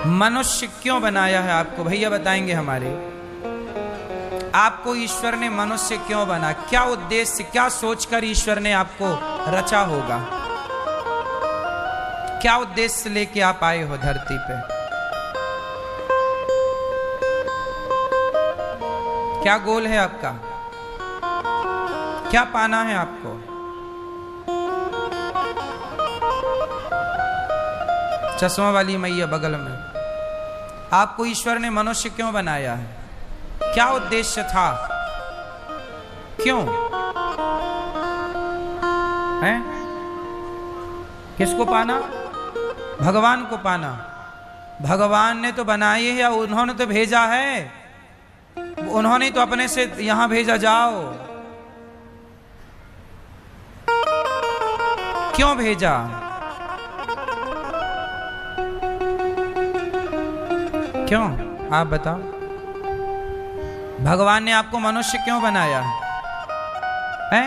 मनुष्य क्यों बनाया है आपको? भैया बताएंगे हमारे। आपको ईश्वर ने मनुष्य क्यों बना? क्या उद्देश्य, क्या सोचकर ईश्वर ने आपको रचा होगा? क्या उद्देश्य लेके आप आए हो धरती पे? क्या गोल है आपका? क्या पाना है आपको? चश्मा वाली मैया बगल में, आपको ईश्वर ने मनुष्य क्यों बनाया है? क्या उद्देश्य था? क्यों है? किसको पाना? भगवान को पाना। भगवान ने तो बनाए है, उन्होंने तो भेजा है, उन्होंने तो अपने से यहां भेजा। जाओ, क्यों भेजा? क्यों? आप बताओ। भगवान ने आपको मनुष्य क्यों बनाया है?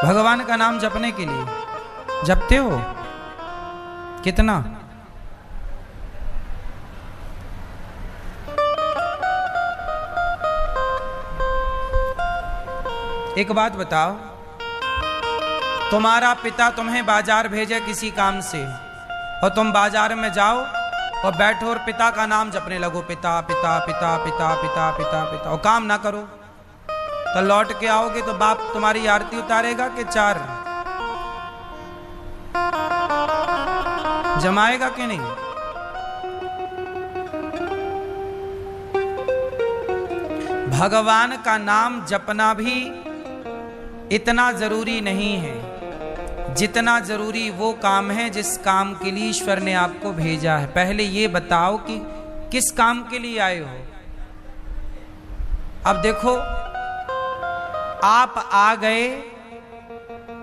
भगवान का नाम जपने के लिए। जपते हो कितना? एक बात बताओ, तुम्हारा पिता तुम्हें बाजार भेजे किसी काम से, और तुम बाजार में जाओ और बैठो और पिता का नाम जपने लगो, पिता पिता पिता पिता पिता पिता पिता, और काम ना करो, तो लौट के आओगे तो बाप तुम्हारी आरती उतारेगा कि चार जमाएगा कि नहीं? भगवान का नाम जपना भी इतना जरूरी नहीं है जितना जरूरी वो काम है जिस काम के लिए ईश्वर ने आपको भेजा है। पहले ये बताओ कि किस काम के लिए आए हो। अब देखो, आप आ गए,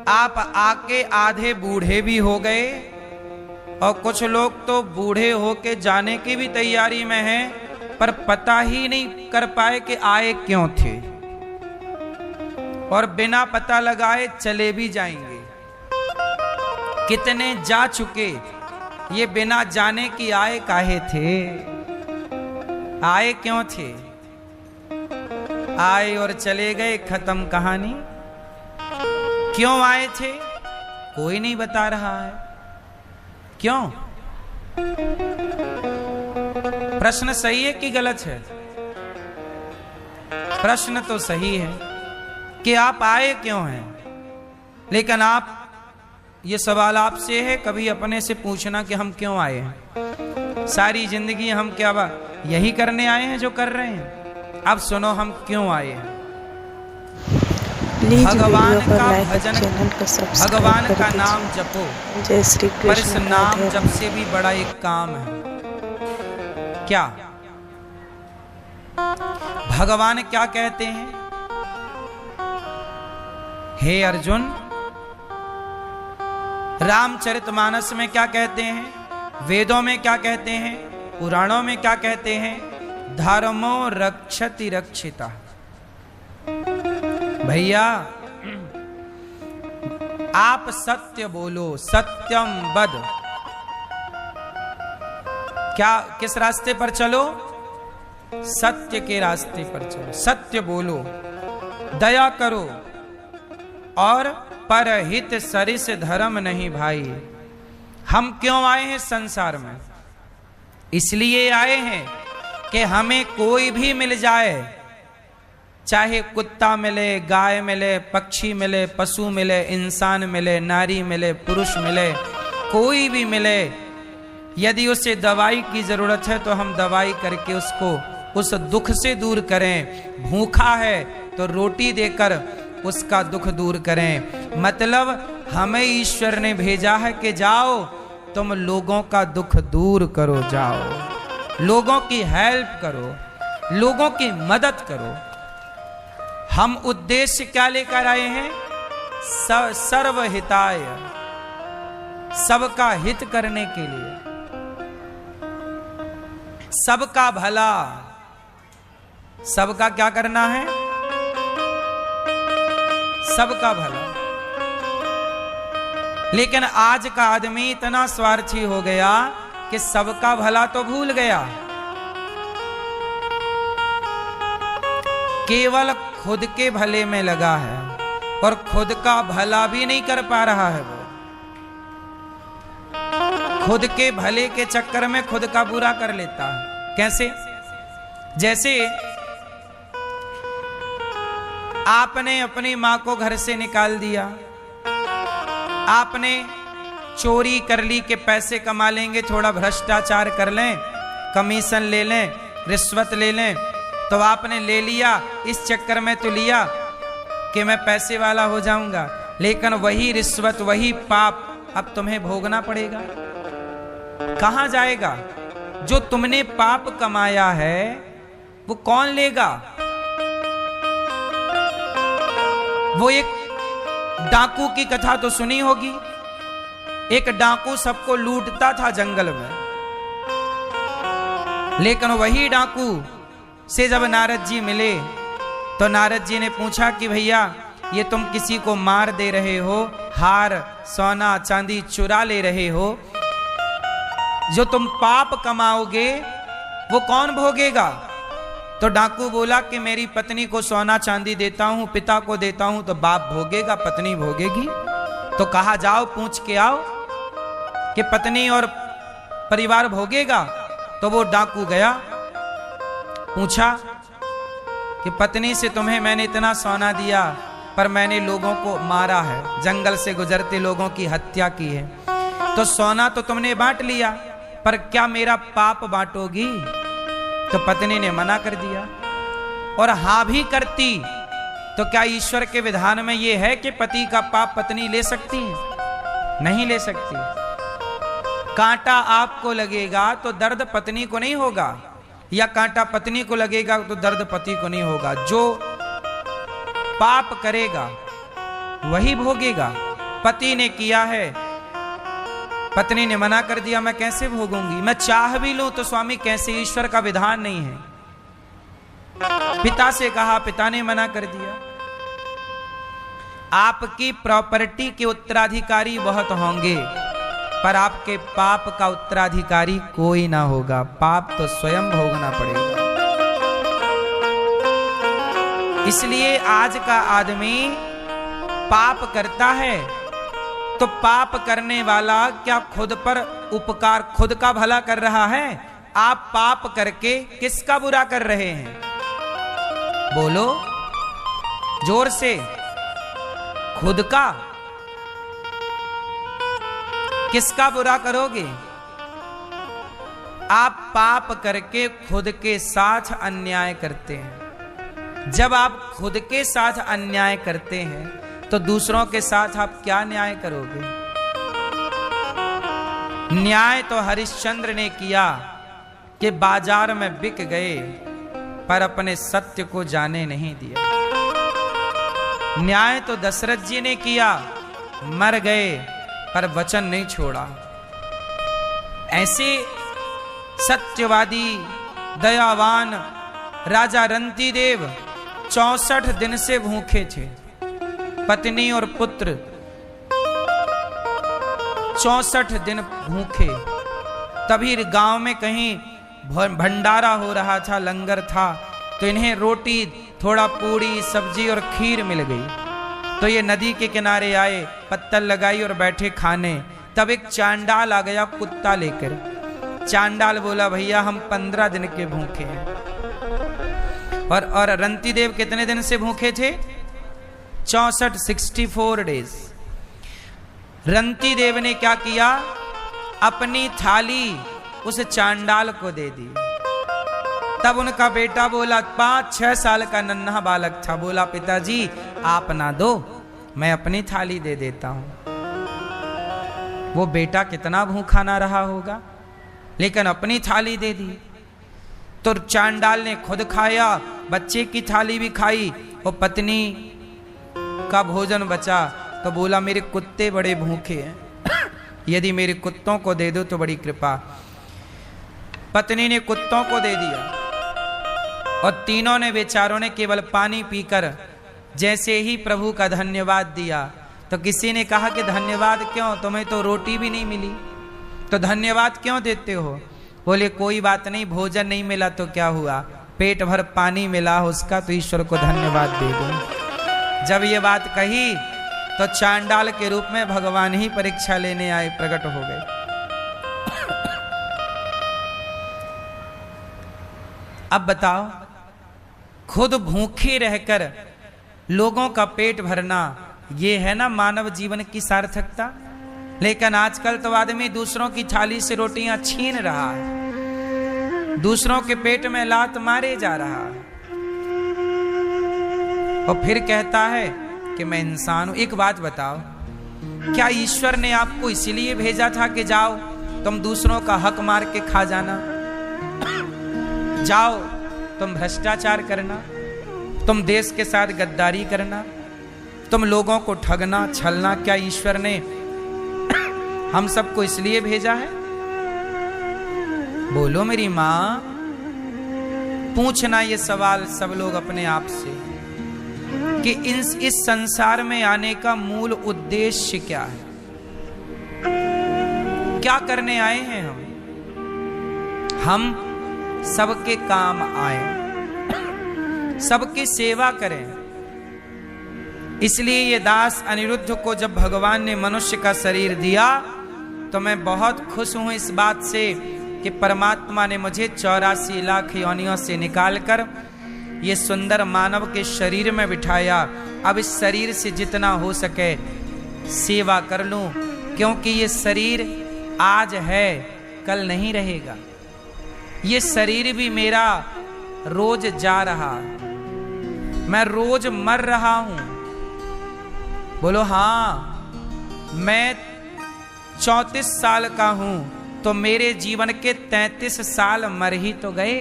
आप आके आधे बूढ़े भी हो गए, और कुछ लोग तो बूढ़े होके जाने की भी तैयारी में हैं, पर पता ही नहीं कर पाए कि आए क्यों थे, और बिना पता लगाए चले भी जाएंगे। कितने जा चुके, ये बिना जाने कि आए काहे थे, आए क्यों थे। आए और चले गए, खत्म कहानी। क्यों आए थे कोई नहीं बता रहा है। क्यों? प्रश्न सही है कि गलत है? प्रश्न तो सही है कि आप आए क्यों हैं, लेकिन आप, ये सवाल आपसे है, कभी अपने से पूछना कि हम क्यों आए हैं। सारी जिंदगी हम क्या यही करने आए हैं जो कर रहे हैं? अब सुनो हम क्यों आए हैं। भगवान का भजन, भगवान का नाम जपो, पर इस नाम जप से भी बड़ा एक काम है। क्या? भगवान क्या कहते हैं? हे अर्जुन, रामचरितमानस में क्या कहते हैं, वेदों में क्या कहते हैं, पुराणों में क्या कहते हैं? धर्मो रक्षति रक्षिता। भैया आप सत्य बोलो, सत्यम वद। क्या, किस रास्ते पर चलो? सत्य के रास्ते पर चलो, सत्य बोलो, दया करो, और परहित सरिस धर्म नहीं भाई। हम क्यों आए हैं संसार में? इसलिए आए हैं कि हमें कोई भी मिल जाए, चाहे कुत्ता मिले, गाय मिले, पक्षी मिले, पशु मिले, इंसान मिले, नारी मिले, पुरुष मिले, कोई भी मिले, यदि उसे दवाई की जरूरत है तो हम दवाई करके उसको उस दुख से दूर करें। भूखा है तो रोटी देकर उसका दुख दूर करें। मतलब हमें ईश्वर ने भेजा है कि जाओ तुम लोगों का दुख दूर करो, जाओ लोगों की हेल्प करो, लोगों की मदद करो। हम उद्देश्य क्या लेकर आए हैं? सर्वहिताय, सबका हित करने के लिए, सबका भला। सबका क्या करना है? सबका भला। लेकिन आज का आदमी इतना स्वार्थी हो गया कि सबका भला तो भूल गया, केवल खुद के भले में लगा है और खुद का भला भी नहीं कर पा रहा है। वो खुद के भले के चक्कर में खुद का बुरा कर लेता है। कैसे? जैसे आपने अपनी मां को घर से निकाल दिया, आपने चोरी कर ली कि पैसे कमा लेंगे, थोड़ा भ्रष्टाचार कर लें, कमीशन ले लें, रिश्वत ले लें, तो आपने ले लिया। इस चक्कर में तो लिया कि मैं पैसे वाला हो जाऊंगा, लेकिन वही रिश्वत, वही पाप अब तुम्हें भोगना पड़ेगा। कहां जाएगा? जो तुमने पाप कमाया है वो कौन लेगा? वो एक डाकू की कथा तो सुनी होगी। एक डाकू सबको लूटता था जंगल में, लेकिन वही डाकू से जब नारद जी मिले तो नारद जी ने पूछा कि भैया ये तुम किसी को मार दे रहे हो, हार सोना चांदी चुरा ले रहे हो, जो तुम पाप कमाओगे वो कौन भोगेगा? तो डाकू बोला कि मेरी पत्नी को सोना चांदी देता हूं, पिता को देता हूं, तो बाप भोगेगा, पत्नी भोगेगी। तो कहा जाओ पूछ के आओ कि पत्नी और परिवार भोगेगा। तो वो डाकू गया, पूछा कि पत्नी से तुम्हें मैंने इतना सोना दिया पर मैंने लोगों को मारा है, जंगल से गुजरते लोगों की हत्या की है, तो सोना तो तुमने बांट लिया पर क्या मेरा पाप बांटोगी? तो पत्नी ने मना कर दिया। और हां भी करती तो क्या ईश्वर के विधान में यह है कि पति का पाप पत्नी ले सकती है? नहीं ले सकती। कांटा आपको लगेगा तो दर्द पत्नी को नहीं होगा, या कांटा पत्नी को लगेगा तो दर्द पति को नहीं होगा। जो पाप करेगा वही भोगेगा। पति ने किया है, पत्नी ने मना कर दिया, मैं कैसे भोगूंगी? मैं चाह भी लूं तो स्वामी कैसे? ईश्वर का विधान नहीं है। पिता से कहा, पिता ने मना कर दिया। आपकी प्रॉपर्टी के उत्तराधिकारी बहुत होंगे पर आपके पाप का उत्तराधिकारी कोई ना होगा। पाप तो स्वयं भोगना पड़ेगा। इसलिए आज का आदमी पाप करता है तो पाप करने वाला क्या खुद पर उपकार, खुद का भला कर रहा है? आप पाप करके किसका बुरा कर रहे हैं? बोलो जोर से। खुद का। किसका बुरा करोगे? आप पाप करके खुद के साथ अन्याय करते हैं। जब आप खुद के साथ अन्याय करते हैं तो दूसरों के साथ आप क्या न्याय करोगे? न्याय तो हरिश्चंद्र ने किया कि बाजार में बिक गए पर अपने सत्य को जाने नहीं दिया। न्याय तो दशरथ जी ने किया, मर गए पर वचन नहीं छोड़ा। ऐसे सत्यवादी दयावान राजा रंतीदेव 64 दिन से भूखे थे। पत्नी और पुत्र 64 दिन भूखे। तभी गांव में कहीं भंडारा हो रहा था, लंगर था, तो इन्हें रोटी, थोड़ा पूड़ी, सब्जी और खीर मिल गई। तो ये नदी के किनारे आए, पत्तल लगाई और बैठे खाने। तब एक चांडाल आ गया कुत्ता लेकर। चांडाल बोला, भैया हम 15 दिन के भूखे हैं। और रंतीदेव कितने दिन से भूखे थे? 64 डेज। रंतीदेव ने क्या किया? अपनी थाली उस चांडाल को दे दी। तब उनका बेटा बोला, 5-6 साल का नन्हा बालक था, बोला पिताजी आप ना दो, मैं अपनी थाली दे देता हूं। वो बेटा कितना भूखा ना रहा होगा, लेकिन अपनी थाली दे दी। तो चांडाल ने खुद खाया, बच्चे की थाली भी खाई, और पत्नी का भोजन बचा तो बोला मेरे कुत्ते बड़े भूखे हैं, यदि मेरे कुत्तों को दे दो तो बड़ी कृपा। पत्नी ने कुत्तों को दे दिया और तीनों ने, बेचारों ने केवल पानी पीकर जैसे ही प्रभु का धन्यवाद दिया तो किसी ने कहा कि धन्यवाद क्यों, तुम्हें तो रोटी भी नहीं मिली। तो धन्यवाद क्यों देते हो? बोले कोई बात नहीं, भोजन नहीं मिला तो क्या हुआ, पेट भर पानी मिला उसका तो ईश्वर को धन्यवाद दे दो। जब ये बात कही तो चांडाल के रूप में भगवान ही परीक्षा लेने आए, प्रकट हो गए। अब बताओ, खुद भूखे रहकर लोगों का पेट भरना, ये है ना मानव जीवन की सार्थकता। लेकिन आजकल तो आदमी दूसरों की थाली से रोटियां छीन रहा है, दूसरों के पेट में लात मारे जा रहा है, और फिर कहता है कि मैं इंसान हूं। एक बात बताओ, क्या ईश्वर ने आपको इसलिए भेजा था कि जाओ तुम दूसरों का हक मार के खा जाना, जाओ तुम भ्रष्टाचार करना, तुम देश के साथ गद्दारी करना, तुम लोगों को ठगना छलना, क्या ईश्वर ने हम सबको इसलिए भेजा है? बोलो मेरी मां, पूछना ये सवाल सब लोग अपने आप से कि इस संसार में आने का मूल उद्देश्य क्या है, क्या करने आए हैं हम सबके काम आए, सबकी सेवा करें। इसलिए ये दास अनिरुद्ध को जब भगवान ने मनुष्य का शरीर दिया तो मैं बहुत खुश हूं इस बात से कि परमात्मा ने मुझे 84 लाख योनियों से निकालकर ये सुंदर मानव के शरीर में बिठाया। अब इस शरीर से जितना हो सके सेवा कर लूं, क्योंकि ये शरीर आज है कल नहीं रहेगा, ये शरीर भी मेरा रोज जा रहा, मैं रोज मर रहा हूं। बोलो हाँ, मैं 34 साल का हूं तो मेरे जीवन के 33 साल मर ही तो गए।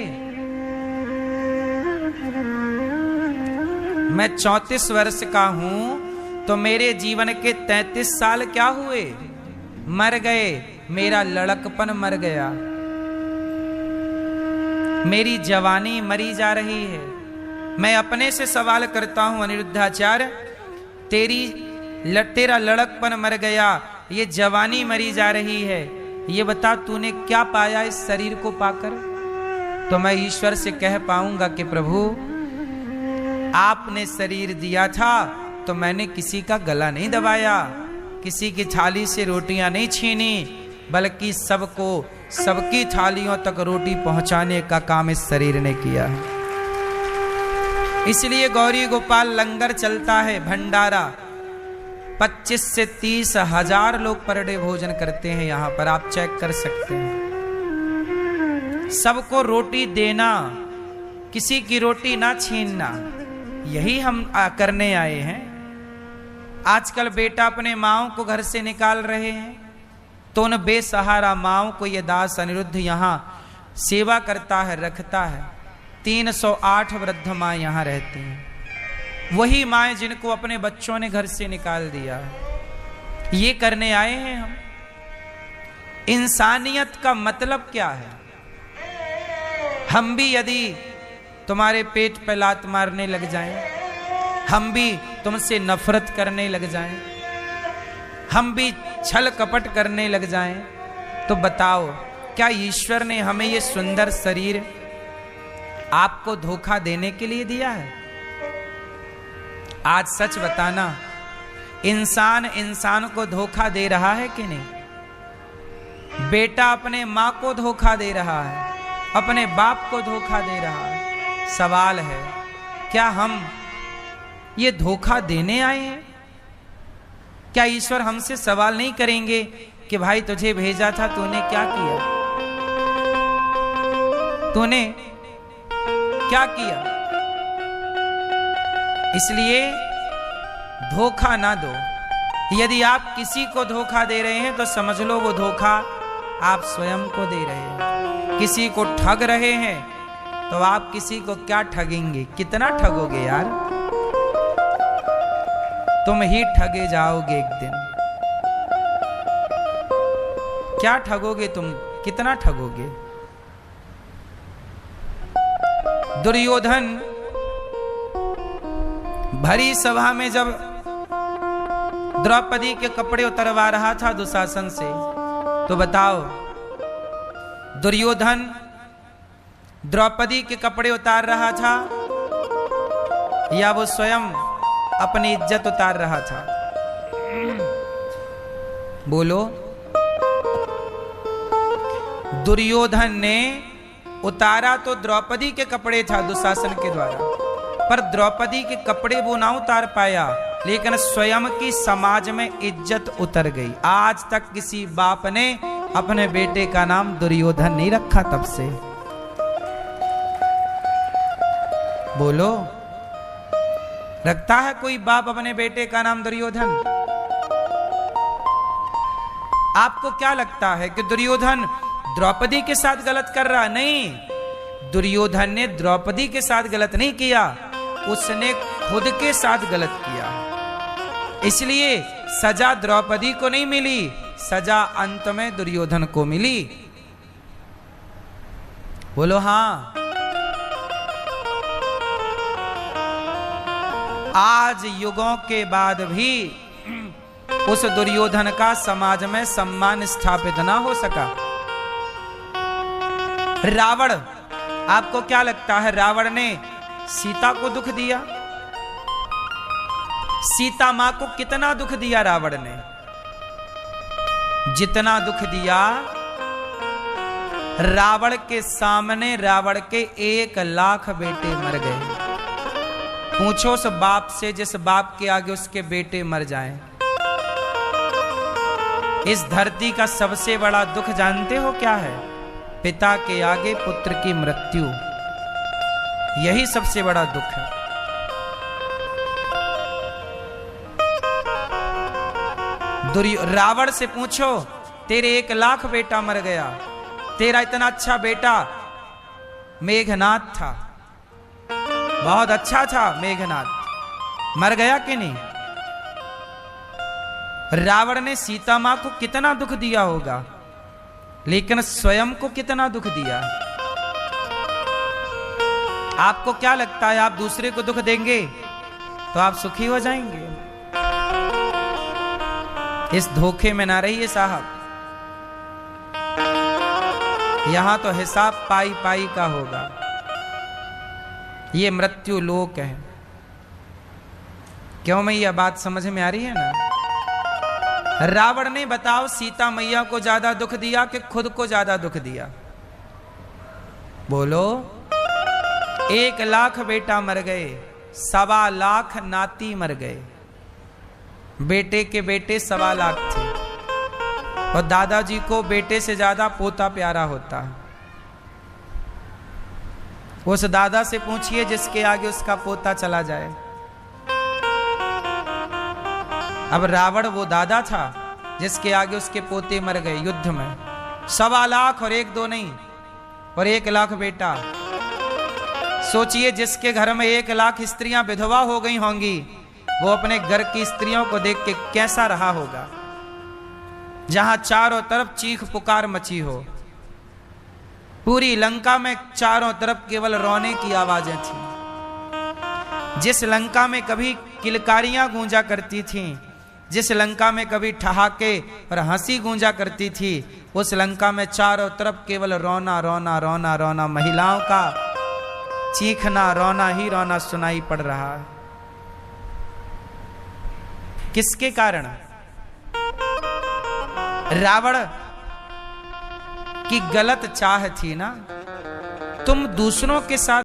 मैं 34 वर्ष का हूं तो मेरे जीवन के 33 साल क्या हुए, मर गए। मेरा लड़कपन मर गया, मेरी जवानी मरी जा रही है। मैं अपने से सवाल करता हूं अनिरुद्धाचार्य, तेरा लड़कपन मर गया, ये जवानी मरी जा रही है, ये बता तूने क्या पाया इस शरीर को पाकर? तो मैं ईश्वर से कह पाऊंगा कि प्रभु आपने शरीर दिया था तो मैंने किसी का गला नहीं दबाया, किसी की थाली से रोटियां नहीं छीनी, बल्कि सबको सबकी थालियों तक रोटी पहुंचाने का काम इस शरीर ने किया है। इसलिए गौरी गोपाल लंगर चलता है, भंडारा 25 से 30 हजार लोग पर डे भोजन करते हैं। यहां पर आप चेक कर सकते हैं। सबको रोटी देना, किसी की रोटी ना छीनना, यही हम करने आए हैं। आजकल बेटा अपने माओ को घर से निकाल रहे हैं, तो उन बेसहारा माओ को ये दास अनिरुद्ध यहां सेवा करता है, रखता है। 308 वृद्ध माँ यहां रहती हैं, वही माएं जिनको अपने बच्चों ने घर से निकाल दिया। ये करने आए हैं हम। इंसानियत का मतलब क्या है? हम भी यदि तुम्हारे पेट पे लात मारने लग जाएं, हम भी तुमसे नफरत करने लग जाएं, हम भी छल कपट करने लग जाएं, तो बताओ क्या ईश्वर ने हमें ये सुंदर शरीर आपको धोखा देने के लिए दिया है? आज सच बताना, इंसान इंसान को धोखा दे रहा है कि नहीं? बेटा अपने मां को धोखा दे रहा है, अपने बाप को धोखा दे रहा है। सवाल है, क्या हम ये धोखा देने आए हैं? क्या ईश्वर हमसे सवाल नहीं करेंगे कि भाई तुझे भेजा था, तूने क्या किया? तूने क्या किया? इसलिए धोखा ना दो। यदि आप किसी को धोखा दे रहे हैं तो समझ लो वो धोखा आप स्वयं को दे रहे हैं। किसी को ठग रहे हैं तो आप किसी को क्या ठगेंगे? कितना ठगोगे यार? तुम ही ठगे जाओगे एक दिन। क्या ठगोगे तुम? कितना ठगोगे? दुर्योधन भरी सभा में जब द्रौपदी के कपड़े उतरवा रहा था दुशासन से, तो बताओ दुर्योधन द्रौपदी के कपड़े उतार रहा था या वो स्वयं अपनी इज्जत उतार रहा था? बोलो। दुर्योधन ने उतारा तो द्रौपदी के कपड़े था दुशासन के द्वारा, पर द्रौपदी के कपड़े वो ना उतार पाया, लेकिन स्वयं की समाज में इज्जत उतर गई। आज तक किसी बाप ने अपने बेटे का नाम दुर्योधन नहीं रखा तब से। बोलो, रखता है कोई बाप अपने बेटे का नाम दुर्योधन? आपको क्या लगता है कि दुर्योधन द्रौपदी के साथ गलत कर रहा? नहीं, दुर्योधन ने द्रौपदी के साथ गलत नहीं किया, उसने खुद के साथ गलत किया। इसलिए सजा द्रौपदी को नहीं मिली, सजा अंत में दुर्योधन को मिली। बोलो हाँ। आज युगों के बाद भी उस दुर्योधन का समाज में सम्मान स्थापित ना हो सका। रावण, आपको क्या लगता है रावण ने सीता को दुख दिया? सीता मां को कितना दुख दिया रावण ने? जितना दुख दिया, रावण के सामने रावण के 1 लाख बेटे मर गए। पूछो उस बाप से जिस बाप के आगे उसके बेटे मर जाएं। इस धरती का सबसे बड़ा दुख जानते हो क्या है? पिता के आगे पुत्र की मृत्यु, यही सबसे बड़ा दुख है। रावण से पूछो, तेरे 1 लाख बेटा मर गया, तेरा इतना अच्छा बेटा मेघनाद था, बहुत अच्छा था मेघनाद, मर गया कि नहीं? रावण ने सीता मां को कितना दुख दिया होगा, लेकिन स्वयं को कितना दुख दिया। आपको क्या लगता है आप दूसरे को दुख देंगे तो आप सुखी हो जाएंगे? इस धोखे में ना रहिए साहब। यहां तो हिसाब पाई पाई का होगा। ये मृत्यु लोक है। क्यों मैं यह बात समझ में आ रही है ना? रावण ने बताओ सीता मैया को ज्यादा दुख दिया कि खुद को ज्यादा दुख दिया? बोलो। 1 लाख बेटा मर गए, 1.25 लाख नाती मर गए। बेटे के बेटे 1.25 लाख थे, और दादाजी को बेटे से ज्यादा पोता प्यारा होता है। उस दादा से पूछिए जिसके आगे उसका पोता चला जाए। अब रावण वो दादा था जिसके आगे उसके पोते मर गए युद्ध में। 1.25 लाख, और 1-2 नहीं, और 1 लाख बेटा। सोचिए जिसके घर में 1 लाख स्त्रियां विधवा हो गई होंगी, वो अपने घर की स्त्रियों को देख के कैसा रहा होगा, जहां चारों तरफ चीख पुकार मची हो। पूरी लंका में चारों तरफ केवल रोने की आवाजें थी। जिस लंका में कभी किलकारियां गूंजा करती थीं, जिस लंका में कभी ठहाके और हंसी गूंजा करती थी, उस लंका में चारों तरफ केवल रोना रोना रोना रोना, महिलाओं का चीखना, रोना ही रोना सुनाई पड़ रहा है। किसके कारण? रावण की गलत चाह थी ना। तुम दूसरों के साथ